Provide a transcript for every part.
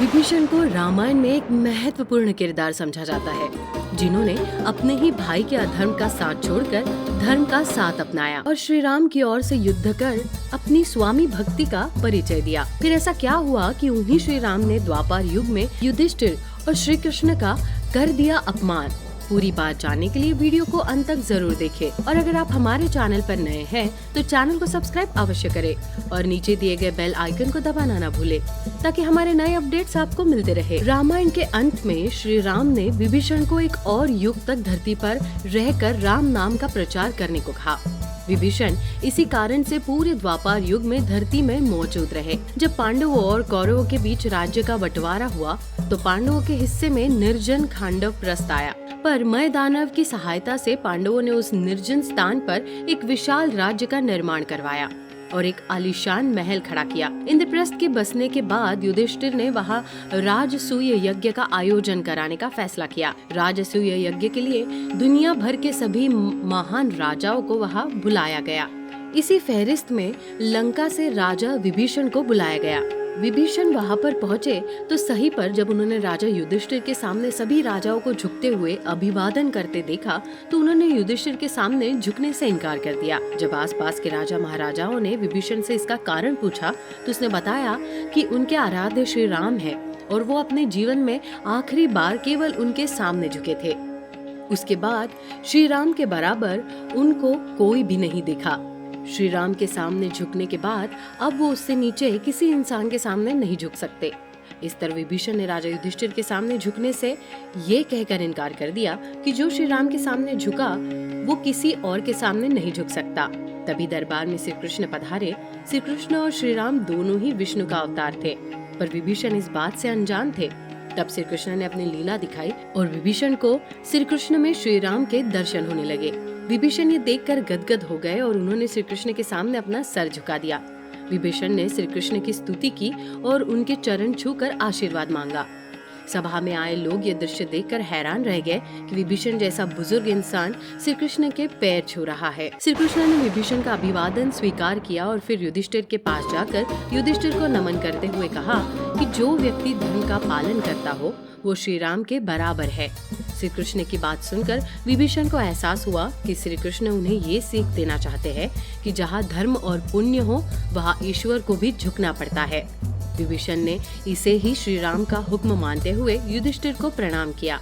विभीषण को रामायण में एक महत्वपूर्ण किरदार समझा जाता है, जिन्होंने अपने ही भाई के अधर्म का साथ छोड़कर धर्म का साथ अपनाया और श्री राम की ओर से युद्ध कर अपनी स्वामी भक्ति का परिचय दिया। फिर ऐसा क्या हुआ कि उन्हीं श्री राम ने द्वापर युग में युधिष्ठिर और श्री कृष्ण का कर दिया अपमान। पूरी बात जानने के लिए वीडियो को अंत तक जरूर देखें और अगर आप हमारे चैनल पर नए हैं तो चैनल को सब्सक्राइब अवश्य करें और नीचे दिए गए बेल आइकन को दबाना न भूलें ताकि हमारे नए अपडेट्स आपको मिलते रहे। रामायण के अंत में श्री राम ने विभीषण को एक और युग तक धरती पर रहकर राम नाम का प्रचार करने को कहा। विभीषण इसी कारण से पूरे द्वापर युग में धरती में मौजूद रहे। जब पांडवों और कौरवों के बीच राज्य का बंटवारा हुआ तो पांडवों के हिस्से में निर्जन खांडव प्रस्थ आया, पर मय दानव की सहायता से पांडवों ने उस निर्जन स्थान पर एक विशाल राज्य का निर्माण करवाया और एक आलीशान महल खड़ा किया। इंद्रप्रस्थ के बसने के बाद युधिष्ठिर ने वहां राजसूय यज्ञ का आयोजन कराने का फैसला किया। राजसूय यज्ञ के लिए दुनिया भर के सभी महान राजाओं को वहां बुलाया गया। इसी फहरिस्त में लंका से राजा विभीषण को बुलाया गया। विभीषण वहां पर पहुंचे तो सही पर जब उन्होंने राजा युधिष्ठिर के सामने सभी राजाओं को झुकते हुए अभिवादन करते देखा तो उन्होंने युधिष्ठिर के सामने झुकने से इनकार कर दिया। जब आसपास के राजा महाराजाओं ने विभीषण से इसका कारण पूछा तो उसने बताया कि उनके आराध्य श्री राम है और वो अपने जीवन में आखिरी बार केवल उनके सामने झुके थे। उसके बाद श्री राम के बराबर उनको कोई भी नहीं देखा। श्री राम के सामने झुकने के बाद अब वो उससे नीचे किसी इंसान के सामने नहीं झुक सकते। इस तरह विभीषण ने राजा युधिष्ठिर के सामने झुकने से ये कहकर इनकार कर दिया कि जो श्री राम के सामने झुका वो किसी और के सामने नहीं झुक सकता। तभी दरबार में श्री कृष्ण पधारे। श्री कृष्ण और श्री राम दोनों ही विष्णु का अवतार थे, पर विभीषण इस बात से अनजान थे। तब श्री कृष्ण ने अपनी लीला दिखाई और विभीषण को श्री कृष्ण में श्री राम के दर्शन होने लगे। विभीषण ये देखकर गदगद हो गए और उन्होंने श्री कृष्ण के सामने अपना सर झुका दिया। विभीषण ने श्री कृष्ण की स्तुति की और उनके चरण छूकर आशीर्वाद मांगा। सभा में आए लोग ये दृश्य देखकर हैरान रह गए कि विभीषण जैसा बुजुर्ग इंसान श्री कृष्ण के पैर छू रहा है। श्री कृष्ण ने विभीषण का अभिवादन स्वीकार किया और फिर युधिष्ठिर के पास जाकर युधिष्ठिर को नमन करते हुए कहा कि जो व्यक्ति धर्म का पालन करता हो वो श्री राम के बराबर है। श्री कृष्ण की बात सुनकर विभीषण को एहसास हुआ कि श्री कृष्ण उन्हें ये सीख देना चाहते हैं कि जहाँ धर्म और पुण्य हो वहाँ ईश्वर को भी झुकना पड़ता है। विभीषण ने इसे ही श्री राम का हुक्म मानते हुए युधिष्ठिर को प्रणाम किया।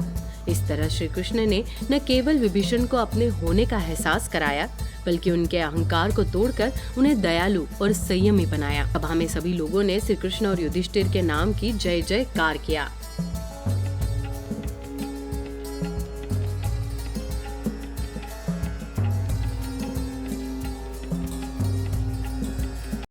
इस तरह श्री कृष्ण ने न केवल विभीषण को अपने होने का एहसास कराया बल्कि उनके अहंकार को तोड़कर उन्हें दयालु और संयमी बनाया। सभा में सभी लोगों ने श्री कृष्ण और युधिष्ठिर के नाम की जय जयकार किया।